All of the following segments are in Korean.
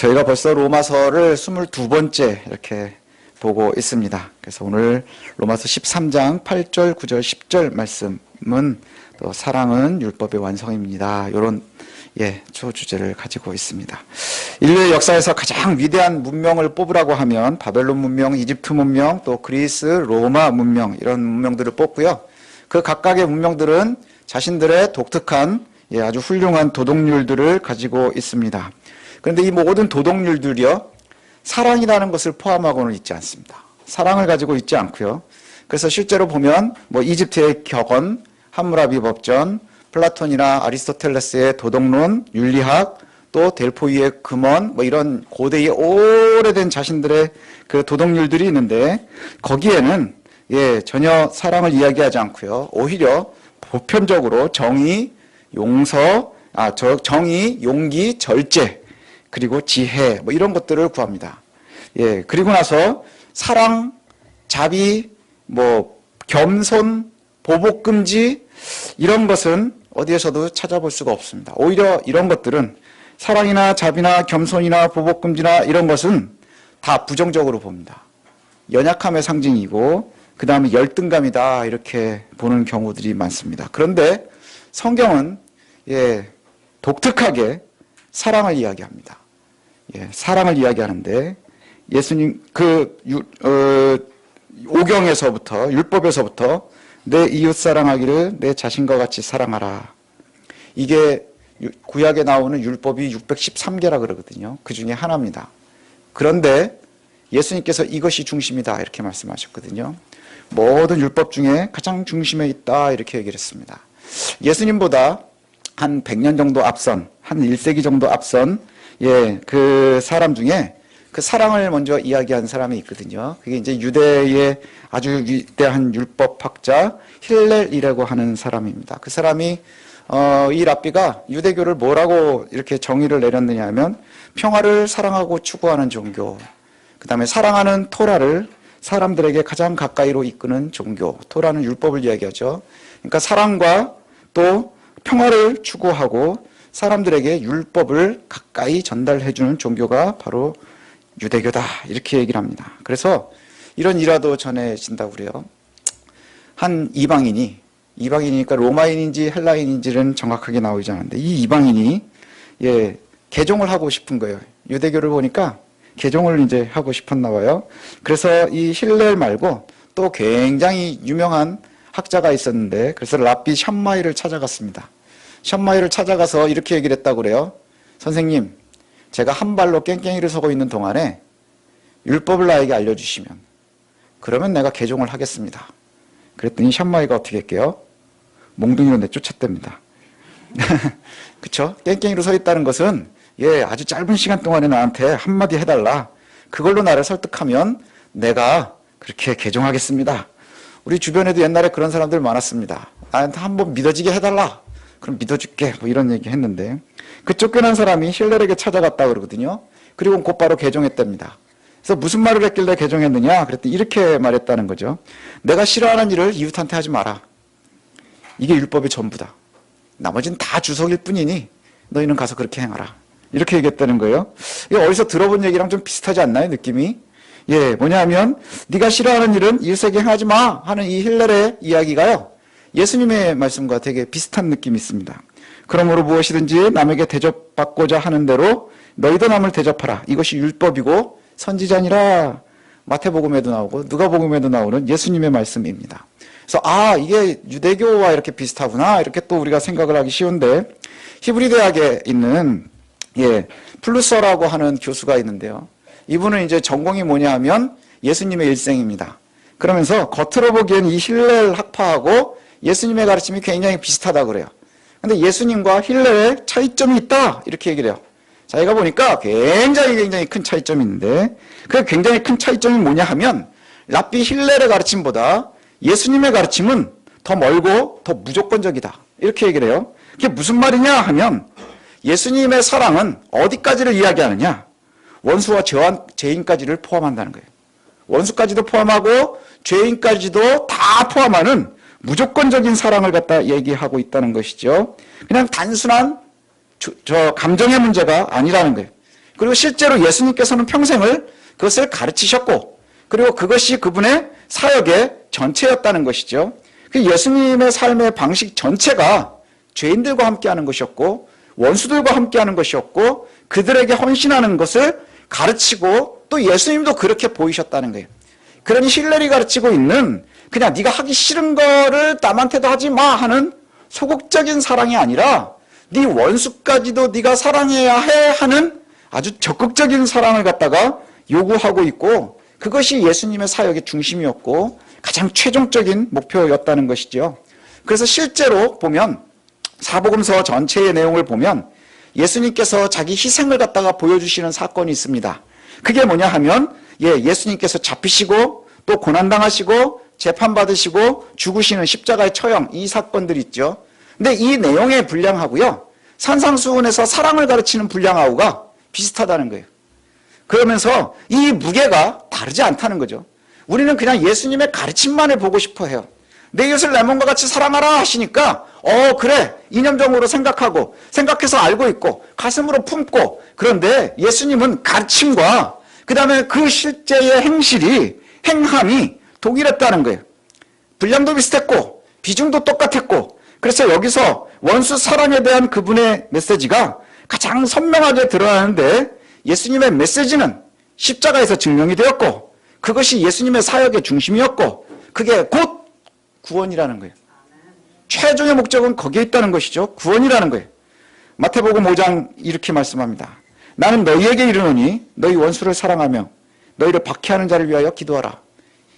저희가 벌써 로마서를 22번째 이렇게 보고 있습니다. 그래서 오늘 로마서 13장 8절, 9절, 10절 말씀은 또 사랑은 율법의 완성입니다. 이런 주제를 가지고 있습니다. 인류의 역사에서 가장 위대한 문명을 뽑으라고 하면 바벨론 문명, 이집트 문명, 또 그리스, 로마 문명 이런 문명들을 뽑고요. 그 각각의 문명들은 자신들의 독특한 아주 훌륭한 도덕률들을 가지고 있습니다. 그런데 이 모든 도덕률들이요, 사랑이라는 것을 포함하고는 있지 않습니다. 사랑을 가지고 있지 않고요. 그래서 실제로 보면 이집트의 격언, 함무라비 법전, 플라톤이나 아리스토텔레스의 도덕론, 윤리학, 또 델포이의 금원, 이런 고대의 오래된 자신들의 그 도덕률들이 있는데 거기에는 전혀 사랑을 이야기하지 않고요. 오히려 보편적으로 정의, 용기, 절제, 그리고 지혜, 이런 것들을 구합니다. 그리고 나서 사랑, 자비, 겸손, 보복금지, 이런 것은 어디에서도 찾아볼 수가 없습니다. 오히려 이런 것들은 사랑이나 자비나 겸손이나 보복금지나 이런 것은 다 부정적으로 봅니다. 연약함의 상징이고, 그 다음에 열등감이다, 이렇게 보는 경우들이 많습니다. 그런데 성경은 독특하게 사랑을 이야기합니다. 사랑을 이야기하는데 예수님 오경에서부터, 율법에서부터 내 이웃 사랑하기를 내 자신과 같이 사랑하라. 이게 구약에 나오는 율법이 613개라 그러거든요. 그 중에 하나입니다. 그런데 예수님께서 이것이 중심이다 이렇게 말씀하셨거든요. 모든 율법 중에 가장 중심에 있다 이렇게 얘기를 했습니다. 예수님보다 한 100년 정도 앞선, 한 1세기 정도 앞선 그 사람 중에 그 사랑을 먼저 이야기한 사람이 있거든요. 그게 이제 유대의 아주 위대한 율법학자 힐렐이라고 하는 사람입니다. 그 사람이 이 랍비가 유대교를 뭐라고 이렇게 정의를 내렸느냐 하면 평화를 사랑하고 추구하는 종교, 그 다음에 사랑하는 토라를 사람들에게 가장 가까이로 이끄는 종교, 토라는 율법을 이야기하죠. 그러니까 사랑과 또 평화를 추구하고 사람들에게 율법을 가까이 전달해주는 종교가 바로 유대교다 이렇게 얘기를 합니다. 그래서 이런 일화도 전해진다고 그래요. 한 이방인이니까 로마인인지 헬라인인지는 정확하게 나오지 않는데 이 이방인이 개종을 하고 싶은 거예요. 유대교를 보니까 개종을 이제 하고 싶었나 봐요. 그래서 이 힐렐 말고 또 굉장히 유명한 학자가 있었는데 그래서 랍비 샴마이를 찾아갔습니다. 샴마이를 찾아가서 이렇게 얘기를 했다고 그래요. 선생님, 제가 한 발로 깽깽이를 서고 있는 동안에 율법을 나에게 알려주시면 그러면 내가 개종을 하겠습니다. 그랬더니 샴마이가 어떻게 했게요? 몽둥이로 내쫓았답니다. 그쵸? 깽깽이로 서 있다는 것은 아주 짧은 시간 동안에 나한테 한마디 해달라. 그걸로 나를 설득하면 내가 그렇게 개종하겠습니다. 우리 주변에도 옛날에 그런 사람들 많았습니다. 나한테 한번 믿어지게 해달라. 그럼 믿어줄게. 이런 얘기 했는데 그 쫓겨난 사람이 힐렐에게 찾아갔다 그러거든요. 그리고 곧바로 개종했답니다. 그래서 무슨 말을 했길래 개종했느냐? 그랬더니 이렇게 말했다는 거죠. 내가 싫어하는 일을 이웃한테 하지 마라. 이게 율법의 전부다. 나머지는 다 주석일 뿐이니 너희는 가서 그렇게 행하라. 이렇게 얘기했다는 거예요. 이거 어디서 들어본 얘기랑 좀 비슷하지 않나요? 느낌이? 뭐냐면 네가 싫어하는 일은 이웃에게 행하지 마 하는 이 힐렐의 이야기가요. 예수님의 말씀과 되게 비슷한 느낌이 있습니다. 그러므로 무엇이든지 남에게 대접받고자 하는 대로 너희도 남을 대접하라. 이것이 율법이고 선지자니라. 마태복음에도 나오고 누가복음에도 나오는 예수님의 말씀입니다. 그래서 이게 유대교와 이렇게 비슷하구나 이렇게 또 우리가 생각을 하기 쉬운데 히브리 대학에 있는 플루서라고 하는 교수가 있는데요. 이분은 이제 전공이 뭐냐 하면 예수님의 일생입니다. 그러면서 겉으로 보기엔 이 힐렐 학파하고 예수님의 가르침이 굉장히 비슷하다고 그래요. 근데 예수님과 힐렐의 차이점이 있다 이렇게 얘기를 해요. 자기가 보니까 굉장히 큰 차이점이 있는데 그 굉장히 큰 차이점이 뭐냐 하면 랍비 힐렐의 가르침보다 예수님의 가르침은 더 멀고 더 무조건적이다 이렇게 얘기를 해요. 그게 무슨 말이냐 하면 예수님의 사랑은 어디까지를 이야기하느냐? 원수와 죄인까지를 포함한다는 거예요. 원수까지도 포함하고 죄인까지도 다 포함하는 무조건적인 사랑을 갖다 얘기하고 있다는 것이죠. 그냥 단순한 감정의 문제가 아니라는 거예요. 그리고 실제로 예수님께서는 평생을 그것을 가르치셨고, 그리고 그것이 그분의 사역의 전체였다는 것이죠. 그 예수님의 삶의 방식 전체가 죄인들과 함께하는 것이었고, 원수들과 함께하는 것이었고, 그들에게 헌신하는 것을 가르치고, 또 예수님도 그렇게 보이셨다는 거예요. 그러니 힐러리 가르치고 있는 그냥 네가 하기 싫은 거를 남한테도 하지 마 하는 소극적인 사랑이 아니라 네 원수까지도 네가 사랑해야 해 하는 아주 적극적인 사랑을 갖다가 요구하고 있고, 그것이 예수님의 사역의 중심이었고 가장 최종적인 목표였다는 것이죠. 그래서 실제로 보면 사복음서 전체의 내용을 보면 예수님께서 자기 희생을 갖다가 보여주시는 사건이 있습니다. 그게 뭐냐 하면 예수님께서 잡히시고 또 고난당하시고 재판받으시고 죽으시는 십자가의 처형, 이 사건들이 있죠. 근데 이 내용의 분량하고요, 산상수훈에서 사랑을 가르치는 분량하고가 비슷하다는 거예요. 그러면서 이 무게가 다르지 않다는 거죠. 우리는 그냥 예수님의 가르침만을 보고 싶어 해요. 내 이웃을 내 몸과 같이 사랑하라 하시니까 그래, 이념적으로 생각하고 생각해서 알고 있고 가슴으로 품고, 그런데 예수님은 가르침과 그 다음에 그 실제의 행함이 동일했다는 거예요. 분량도 비슷했고 비중도 똑같았고, 그래서 여기서 원수 사랑에 대한 그분의 메시지가 가장 선명하게 드러나는데, 예수님의 메시지는 십자가에서 증명이 되었고 그것이 예수님의 사역의 중심이었고 그게 곧 구원이라는 거예요. 최종의 목적은 거기에 있다는 것이죠. 구원이라는 거예요. 마태복음 5장 이렇게 말씀합니다. 나는 너희에게 이르노니 너희 원수를 사랑하며 너희를 박해하는 자를 위하여 기도하라.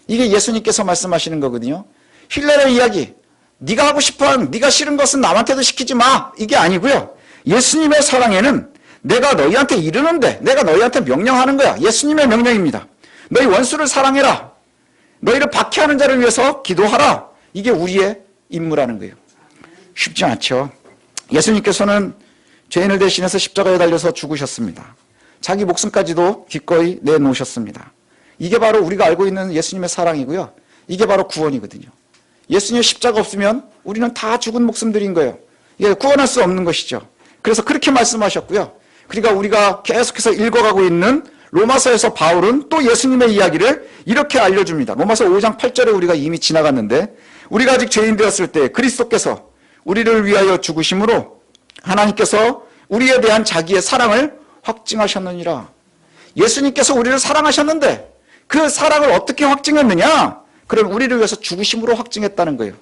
이게 예수님께서 말씀하시는 거거든요. 힐레의 이야기, 네가 하고 싶어하는, 네가 싫은 것은 남한테도 시키지 마, 이게 아니고요. 예수님의 사랑에는 내가 너희한테 이르는데, 내가 너희한테 명령하는 거야. 예수님의 명령입니다. 너희 원수를 사랑해라. 너희를 박해하는 자를 위해서 기도하라. 이게 우리의 임무라는 거예요. 쉽지 않죠. 예수님께서는 죄인을 대신해서 십자가에 달려서 죽으셨습니다. 자기 목숨까지도 기꺼이 내놓으셨습니다. 이게 바로 우리가 알고 있는 예수님의 사랑이고요. 이게 바로 구원이거든요. 예수님의 십자가 없으면 우리는 다 죽은 목숨들인 거예요. 이게 구원할 수 없는 것이죠. 그래서 그렇게 말씀하셨고요. 그러니까 우리가 계속해서 읽어가고 있는 로마서에서 바울은 또 예수님의 이야기를 이렇게 알려줍니다. 로마서 5장 8절에 우리가 이미 지나갔는데, 우리가 아직 죄인 되었을 때 그리스도께서 우리를 위하여 죽으심으로 하나님께서 우리에 대한 자기의 사랑을 확증하셨느니라. 예수님께서 우리를 사랑하셨는데 그 사랑을 어떻게 확증했느냐? 그럼 우리를 위해서 죽으심으로 확증했다는 거예요.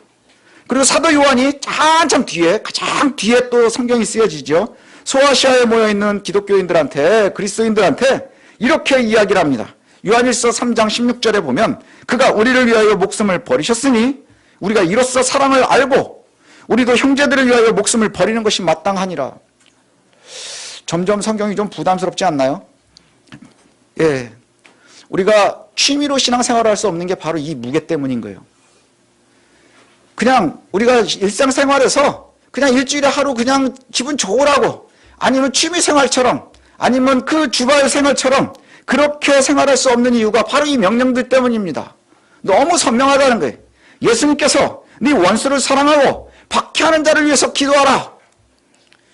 그리고 사도 요한이 한참 뒤에, 가장 뒤에 또 성경이 쓰여지죠. 소아시아에 모여있는 기독교인들한테, 그리스도인들한테 이렇게 이야기를 합니다. 요한일서 3장 16절에 보면 그가 우리를 위하여 목숨을 버리셨으니 우리가 이로써 사랑을 알고 우리도 형제들을 위하여 목숨을 버리는 것이 마땅하니라. 점점 성경이 좀 부담스럽지 않나요? 예, 우리가 취미로 신앙생활을 할 수 없는 게 바로 이 무게 때문인 거예요. 그냥 우리가 일상생활에서 그냥 일주일에 하루 그냥 기분 좋으라고, 아니면 취미생활처럼, 아니면 그 주말 생활처럼 그렇게 생활할 수 없는 이유가 바로 이 명령들 때문입니다. 너무 선명하다는 거예요. 예수님께서 네 원수를 사랑하고 박해하는 자를 위해서 기도하라.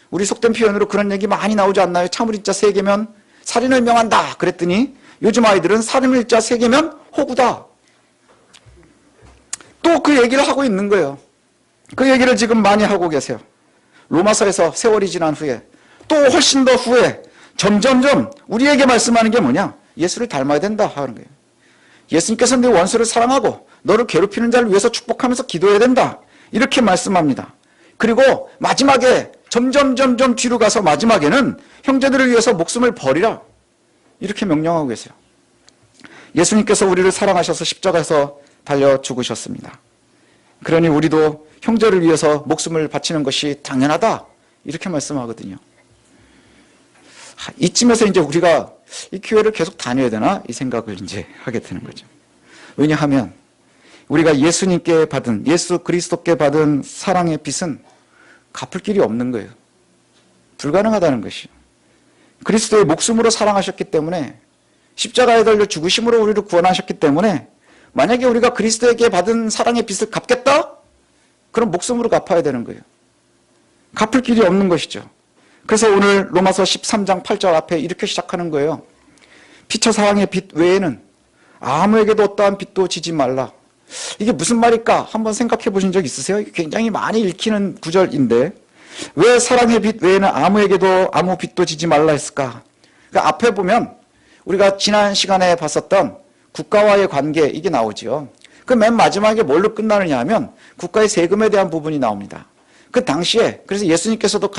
우리 속된 표현으로 그런 얘기 많이 나오지 않나요? 참을인자 3개면 살인을 명한다 그랬더니 요즘 아이들은 살인일자 3개면 호구다. 또 그 얘기를 하고 있는 거예요. 그 얘기를 지금 많이 하고 계세요. 로마서에서 세월이 지난 후에, 또 훨씬 더 후에 점점점 우리에게 말씀하는 게 뭐냐? 예수를 닮아야 된다 하는 거예요. 예수님께서 네 원수를 사랑하고 너를 괴롭히는 자를 위해서 축복하면서 기도해야 된다, 이렇게 말씀합니다. 그리고 마지막에 점점 뒤로 가서 마지막에는 형제들을 위해서 목숨을 버리라, 이렇게 명령하고 계세요. 예수님께서 우리를 사랑하셔서 십자가에서 달려 죽으셨습니다. 그러니 우리도 형제를 위해서 목숨을 바치는 것이 당연하다, 이렇게 말씀하거든요. 이쯤에서 이제 우리가 이 교회를 계속 다녀야 되나, 이 생각을 이제 하게 되는 거죠. 왜냐하면 우리가 예수님께 받은, 예수 그리스도께 받은 사랑의 빚은 갚을 길이 없는 거예요. 불가능하다는 것이요. 그리스도의 목숨으로 사랑하셨기 때문에, 십자가에 달려 죽으심으로 우리를 구원하셨기 때문에, 만약에 우리가 그리스도에게 받은 사랑의 빚을 갚겠다? 그럼 목숨으로 갚아야 되는 거예요. 갚을 길이 없는 것이죠. 그래서 오늘 로마서 13장 8절 앞에 이렇게 시작하는 거예요. 피처 사랑의 빛 외에는 아무에게도 어떠한 빛도 지지 말라. 이게 무슨 말일까? 한번 생각해 보신 적 있으세요? 굉장히 많이 읽히는 구절인데 왜 사랑의 빛 외에는 아무에게도 아무 빛도 지지 말라 했을까? 그러니까 앞에 보면 우리가 지난 시간에 봤었던 국가와의 관계 이게 나오죠. 그 맨 마지막에 뭘로 끝나느냐 하면 국가의 세금에 대한 부분이 나옵니다. 그 당시에 그래서 예수님께서도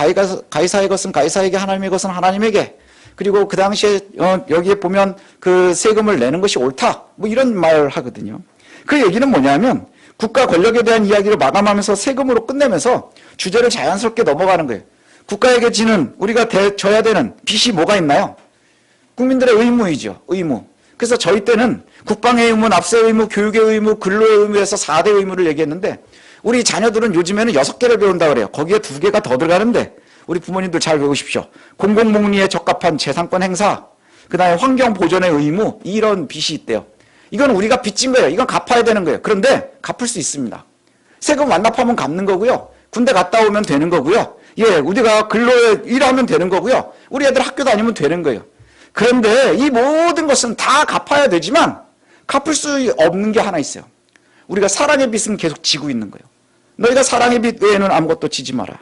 가이사의 것은 가이사에게 하나님의 것은 하나님에게 그리고 그 당시에 여기에 보면 그 세금을 내는 것이 옳다 뭐 이런 말을 하거든요. 그 얘기는 뭐냐면 국가 권력에 대한 이야기를 마감하면서 세금으로 끝내면서 주제를 자연스럽게 넘어가는 거예요. 국가에게 지는 우리가 져야 되는 빚이 뭐가 있나요? 국민들의 의무이죠. 의무. 그래서 저희 때는 국방의 의무, 납세의 의무, 교육의 의무, 근로의 의무에서 4대 의무를 얘기했는데 우리 자녀들은 요즘에는 6개를 배운다 그래요. 거기에 2개가 더 들어가는데 우리 부모님들 잘 배우십시오. 공공복리에 적합한 재산권 행사, 그 다음에 환경 보존의 의무 이런 빚이 있대요. 이건 우리가 빚진 거예요. 이건 갚아야 되는 거예요. 그런데 갚을 수 있습니다. 세금 완납하면 갚는 거고요. 군대 갔다 오면 되는 거고요. 예, 우리가 근로에 일하면 되는 거고요. 우리 애들 학교 다니면 되는 거예요. 그런데 이 모든 것은 다 갚아야 되지만 갚을 수 없는 게 하나 있어요. 우리가 사랑의 빚은 계속 지고 있는 거예요. 너희가 사랑의 빚 외에는 아무것도 지지 마라.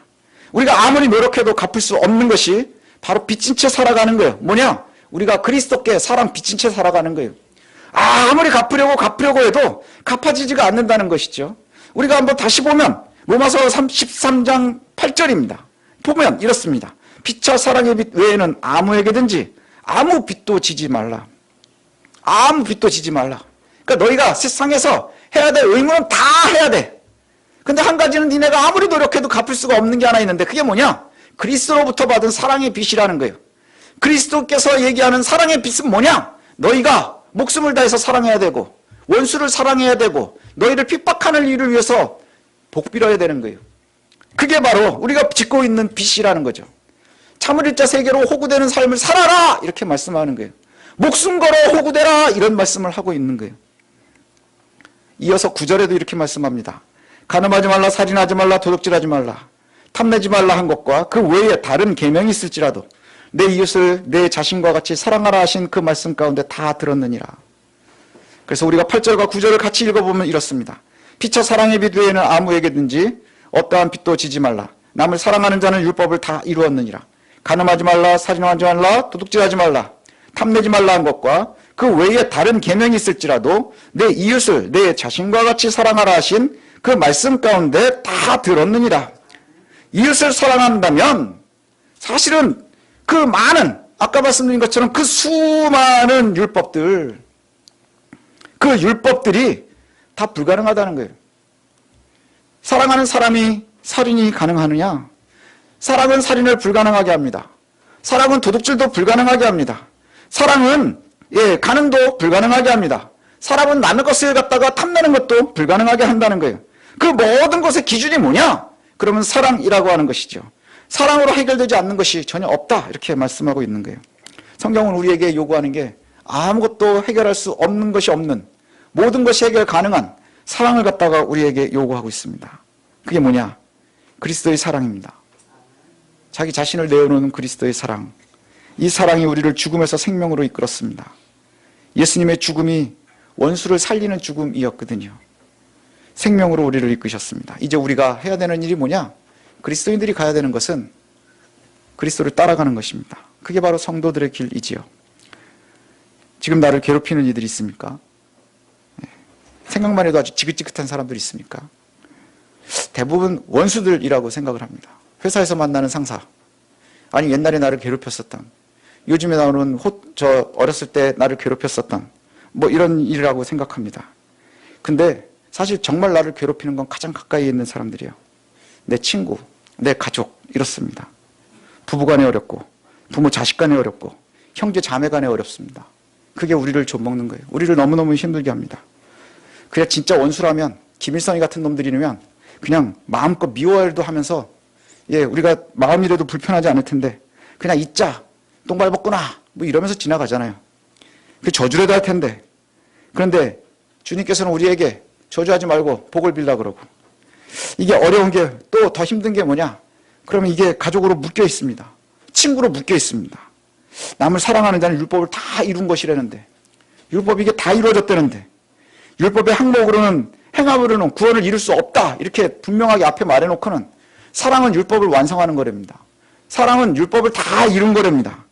우리가 아무리 노력해도 갚을 수 없는 것이 바로 빚진 채 살아가는 거예요. 뭐냐? 우리가 그리스도께 사랑 빚진 채 살아가는 거예요. 아무리 갚으려고 해도 갚아지지가 않는다는 것이죠. 우리가 한번 다시 보면 로마서 13장 8절입니다. 보면 이렇습니다. 피차 사랑의 빚 외에는 아무에게든지 아무 빚도 지지 말라. 아무 빚도 지지 말라. 그러니까 너희가 세상에서 해야 될 의무는 다 해야 돼. 근데 한 가지는 니네가 아무리 노력해도 갚을 수가 없는 게 하나 있는데 그게 뭐냐? 그리스도로부터 받은 사랑의 빚이라는 거예요. 그리스도께서 얘기하는 사랑의 빚은 뭐냐? 너희가 목숨을 다해서 사랑해야 되고 원수를 사랑해야 되고 너희를 핍박하는 일을 위해서 복 빌어야 되는 거예요. 그게 바로 우리가 짓고 있는 빚이라는 거죠. 참을 일자 세계로 호구되는 삶을 살아라 이렇게 말씀하는 거예요. 목숨 걸어 호구되라 이런 말씀을 하고 있는 거예요. 이어서 9절에도 이렇게 말씀합니다. 간음하지 말라, 살인하지 말라, 도둑질하지 말라, 탐내지 말라 한 것과 그 외에 다른 계명이 있을지라도 내 이웃을 내 자신과 같이 사랑하라 하신 그 말씀 가운데 다 들었느니라. 그래서 우리가 8절과 9절을 같이 읽어보면 이렇습니다. 피차 사랑의 빚 외에는 아무에게든지 어떠한 빚도 지지 말라. 남을 사랑하는 자는 율법을 다 이루었느니라. 간음하지 말라, 살인하지 말라, 도둑질하지 말라, 탐내지 말라 한 것과 그 외에 다른 계명이 있을지라도 내 이웃을 내 자신과 같이 사랑하라 하신 그 말씀 가운데 다 들었느니라. 이웃을 사랑한다면 사실은 그 많은 아까 말씀드린 것처럼 그 수많은 율법들 그 율법들이 다 불가능하다는 거예요. 사랑하는 사람이 살인이 가능하느냐? 사랑은 살인을 불가능하게 합니다. 사랑은 도둑질도 불가능하게 합니다. 사랑은 간음도 불가능하게 합니다. 사람은 남의 것을 갖다가 탐내는 것도 불가능하게 한다는 거예요. 그 모든 것의 기준이 뭐냐? 그러면 사랑이라고 하는 것이죠. 사랑으로 해결되지 않는 것이 전혀 없다 이렇게 말씀하고 있는 거예요. 성경은 우리에게 요구하는 게 아무것도 해결할 수 없는 것이 없는 모든 것이 해결 가능한 사랑을 갖다가 우리에게 요구하고 있습니다. 그게 뭐냐? 그리스도의 사랑입니다. 자기 자신을 내어놓는 그리스도의 사랑. 이 사랑이 우리를 죽음에서 생명으로 이끌었습니다. 예수님의 죽음이 원수를 살리는 죽음이었거든요. 생명으로 우리를 이끄셨습니다. 이제 우리가 해야 되는 일이 뭐냐? 그리스도인들이 가야 되는 것은 그리스도를 따라가는 것입니다. 그게 바로 성도들의 길이지요. 지금 나를 괴롭히는 이들이 있습니까? 생각만 해도 아주 지긋지긋한 사람들이 있습니까? 대부분 원수들이라고 생각을 합니다. 회사에서 만나는 상사, 아니 옛날에 나를 괴롭혔었던, 요즘에 나오는 어렸을 때 나를 괴롭혔었던 뭐 이런 일이라고 생각합니다. 근데 사실 정말 나를 괴롭히는 건 가장 가까이 있는 사람들이에요. 내 친구, 내 가족 이렇습니다. 부부간에 어렵고 부모 자식간에 어렵고 형제 자매간에 어렵습니다. 그게 우리를 좀먹는 거예요. 우리를 너무너무 힘들게 합니다. 그냥 진짜 원수라면 김일성이 같은 놈들이면 그냥 마음껏 미워해도 하면서 우리가 마음이라도 불편하지 않을 텐데 그냥 잊자, 똥발 벗구나 뭐 이러면서 지나가잖아요. 그 저주라도 할 텐데. 그런데 주님께서는 우리에게 저주하지 말고 복을 빌라 그러고, 이게 어려운 게 또 더 힘든 게 뭐냐? 그러면 이게 가족으로 묶여 있습니다. 친구로 묶여 있습니다. 남을 사랑하는 자는 율법을 다 이룬 것이라는데, 율법이 이게 다 이루어졌다는데, 율법의 항목으로는 행함으로는 구원을 이룰 수 없다 이렇게 분명하게 앞에 말해놓고는 사랑은 율법을 완성하는 거랍니다. 사랑은 율법을 다 이룬 거랍니다.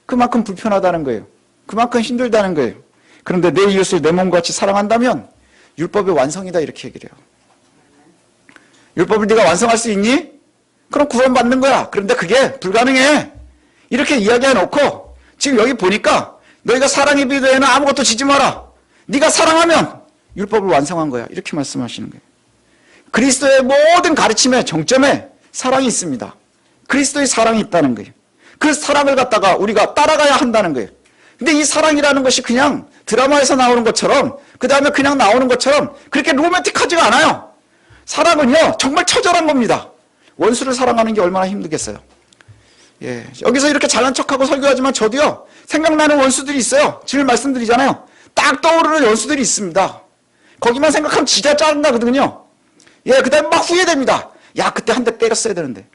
그만큼 불편하다는 거예요. 그만큼 힘들다는 거예요. 그런데 내 이웃을 내 몸과 같이 사랑한다면 율법의 완성이다 이렇게 얘기를 해요. 율법을 네가 완성할 수 있니? 그럼 구원받는 거야. 그런데 그게 불가능해. 이렇게 이야기해놓고 지금 여기 보니까 너희가 사랑의 비도에는 아무것도 지지 마라. 네가 사랑하면 율법을 완성한 거야. 이렇게 말씀하시는 거예요. 그리스도의 모든 가르침의 정점에 사랑이 있습니다. 그리스도의 사랑이 있다는 거예요. 그 사랑을 갖다가 우리가 따라가야 한다는 거예요. 근데 이 사랑이라는 것이 그냥 드라마에서 나오는 것처럼 그 다음에 그냥 나오는 것처럼 그렇게 로맨틱하지가 않아요. 사랑은요 정말 처절한 겁니다. 원수를 사랑하는 게 얼마나 힘들겠어요. 예, 여기서 이렇게 잘난 척하고 설교하지만 저도요 생각나는 원수들이 있어요. 늘 말씀드리잖아요. 딱 떠오르는 원수들이 있습니다. 거기만 생각하면 진짜 짜증나거든요. 예, 그 다음에 막 후회됩니다. 야, 그때 한 대 때렸어야 되는데.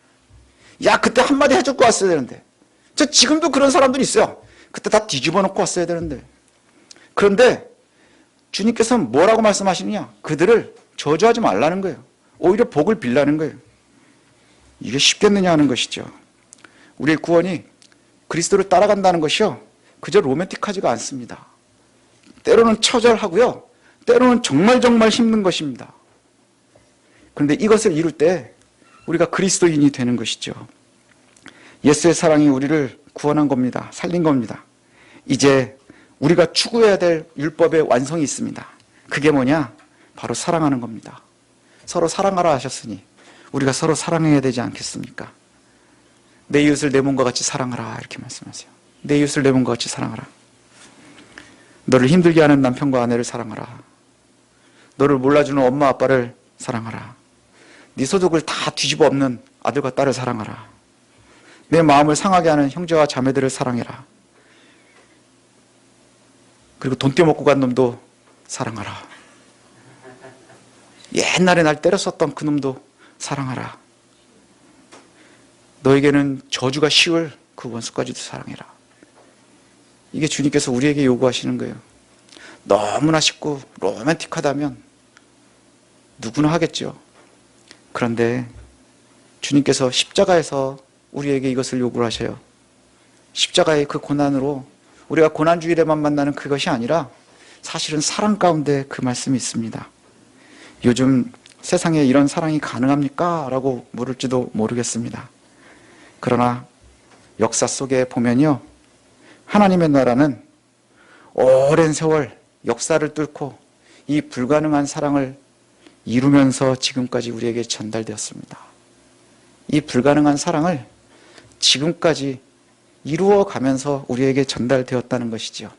야, 그때 한마디 해줄 거 왔어야 되는데. 저 지금도 그런 사람들이 있어요. 그때 다 뒤집어 놓고 왔어야 되는데. 그런데 주님께서는 뭐라고 말씀하시느냐? 그들을 저주하지 말라는 거예요. 오히려 복을 빌라는 거예요. 이게 쉽겠느냐 하는 것이죠. 우리의 구원이 그리스도를 따라간다는 것이요 그저 로맨틱하지가 않습니다. 때로는 처절하고요 때로는 정말 힘든 것입니다. 그런데 이것을 이룰 때 우리가 그리스도인이 되는 것이죠. 예수의 사랑이 우리를 구원한 겁니다. 살린 겁니다. 이제 우리가 추구해야 될 율법의 완성이 있습니다. 그게 뭐냐? 바로 사랑하는 겁니다. 서로 사랑하라 하셨으니 우리가 서로 사랑해야 되지 않겠습니까? 내 이웃을 내 몸과 같이 사랑하라 이렇게 말씀하세요. 내 이웃을 내 몸과 같이 사랑하라. 너를 힘들게 하는 남편과 아내를 사랑하라. 너를 몰라주는 엄마 아빠를 사랑하라. 네 소득을 다 뒤집어 엎는 아들과 딸을 사랑하라. 내 마음을 상하게 하는 형제와 자매들을 사랑해라. 그리고 돈 떼먹고 간 놈도 사랑하라. 옛날에 날 때렸었던 그 놈도 사랑하라. 너에게는 저주가 쉬울 그 원수까지도 사랑해라. 이게 주님께서 우리에게 요구하시는 거예요. 너무나 쉽고 로맨틱하다면 누구나 하겠죠. 그런데 주님께서 십자가에서 우리에게 이것을 요구를 하셔요. 십자가의 그 고난으로 우리가 고난주일에만 만나는 그것이 아니라 사실은 사랑 가운데 그 말씀이 있습니다. 요즘 세상에 이런 사랑이 가능합니까? 라고 물을지도 모르겠습니다. 그러나 역사 속에 보면요 하나님의 나라는 오랜 세월 역사를 뚫고 이 불가능한 사랑을 이루면서 지금까지 우리에게 전달되었습니다. 이 불가능한 사랑을 지금까지 이루어가면서 우리에게 전달되었다는 것이죠.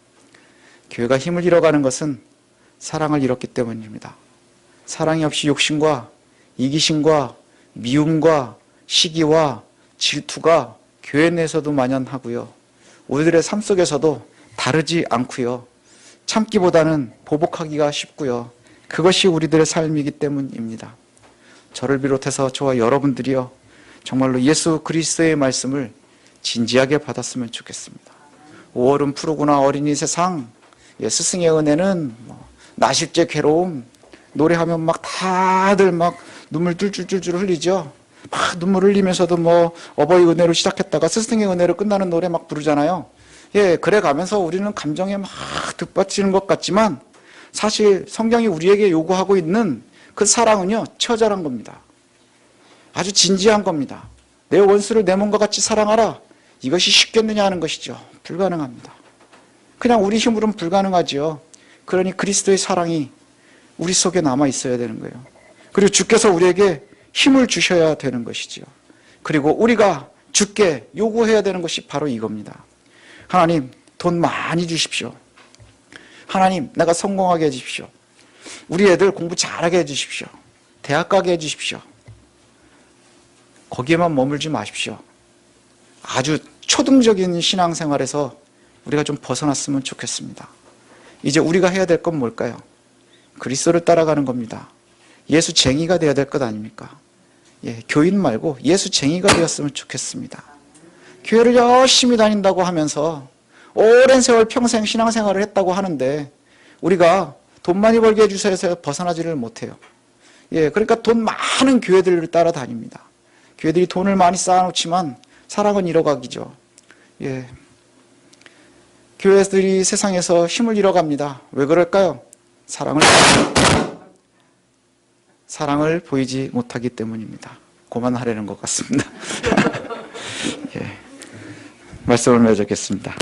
교회가 힘을 잃어가는 것은 사랑을 잃었기 때문입니다. 사랑이 없이 욕심과 이기심과 미움과 시기와 질투가 교회 내에서도 만연하고요. 우리들의 삶 속에서도 다르지 않고요. 참기보다는 보복하기가 쉽고요. 그것이 우리들의 삶이기 때문입니다. 저를 비롯해서 저와 여러분들이요. 정말로 예수 그리스도의 말씀을 진지하게 받았으면 좋겠습니다. 5월은 푸르구나 어린이 세상, 스승의 은혜는 나실제 괴로움, 노래하면 막 다들 막 눈물 뚫줄뚫줄 흘리죠. 막 눈물 흘리면서도 어버이 은혜로 시작했다가 스승의 은혜로 끝나는 노래 막 부르잖아요. 예, 그래 가면서 우리는 감정에 막 득받치는 것 같지만 사실 성경이 우리에게 요구하고 있는 그 사랑은요, 처절한 겁니다. 아주 진지한 겁니다. 내 원수를 내 몸과 같이 사랑하라. 이것이 쉽겠느냐 하는 것이죠. 불가능합니다. 그냥 우리 힘으로는 불가능하죠. 그러니 그리스도의 사랑이 우리 속에 남아 있어야 되는 거예요. 그리고 주께서 우리에게 힘을 주셔야 되는 것이죠. 그리고 우리가 주께 요구해야 되는 것이 바로 이겁니다. 하나님, 돈 많이 주십시오. 하나님, 내가 성공하게 해주십시오. 우리 애들 공부 잘하게 해주십시오. 대학 가게 해주십시오. 거기에만 머물지 마십시오. 아주 초등적인 신앙생활에서 우리가 좀 벗어났으면 좋겠습니다. 이제 우리가 해야 될 건 뭘까요? 그리스도를 따라가는 겁니다. 예수쟁이가 되어야 될 것 아닙니까? 예, 교인 말고 예수쟁이가 되었으면 좋겠습니다. 교회를 열심히 다닌다고 하면서 오랜 세월 평생 신앙생활을 했다고 하는데 우리가 돈 많이 벌게 해주셔서 벗어나지를 못해요. 예, 그러니까 돈 많은 교회들을 따라다닙니다. 교회들이 돈을 많이 쌓아놓지만 사랑은 잃어가기죠. 예, 교회들이 세상에서 힘을 잃어갑니다. 왜 그럴까요? 사랑을 보이지 못하기 때문입니다. 그만하려는 것 같습니다. 예, 말씀을 맺겠습니다.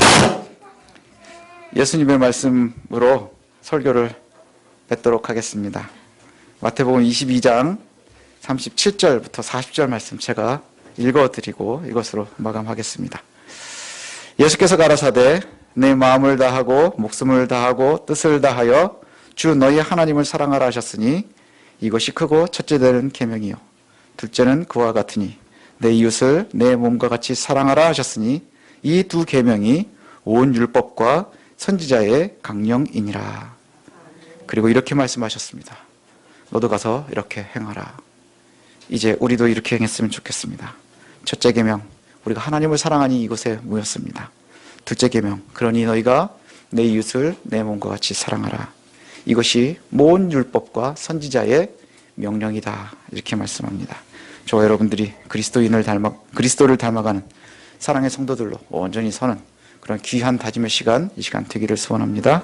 예수님의 말씀으로 설교를 맺도록 하겠습니다. 마태복음 22장 37절부터 40절 말씀 제가 읽어드리고 이것으로 마감하겠습니다. 예수께서 가라사대 내 마음을 다하고 목숨을 다하고 뜻을 다하여 주 너희 하나님을 사랑하라 하셨으니 이것이 크고 첫째는 계명이요 둘째는 그와 같으니 내 이웃을 내 몸과 같이 사랑하라 하셨으니 이 두 계명이 온 율법과 선지자의 강령이니라. 그리고 이렇게 말씀하셨습니다. 너도 가서 이렇게 행하라. 이제 우리도 이렇게 행했으면 좋겠습니다. 첫째 계명, 우리가 하나님을 사랑하니 이곳에 모였습니다. 둘째 계명, 그러니 너희가 내 이웃을 내 몸과 같이 사랑하라. 이것이 모든 율법과 선지자의 명령이다. 이렇게 말씀합니다. 저와 여러분들이 그리스도를 닮아가는 사랑의 성도들로 온전히 서는 그런 귀한 다짐의 시간, 이 시간 되기를 소원합니다.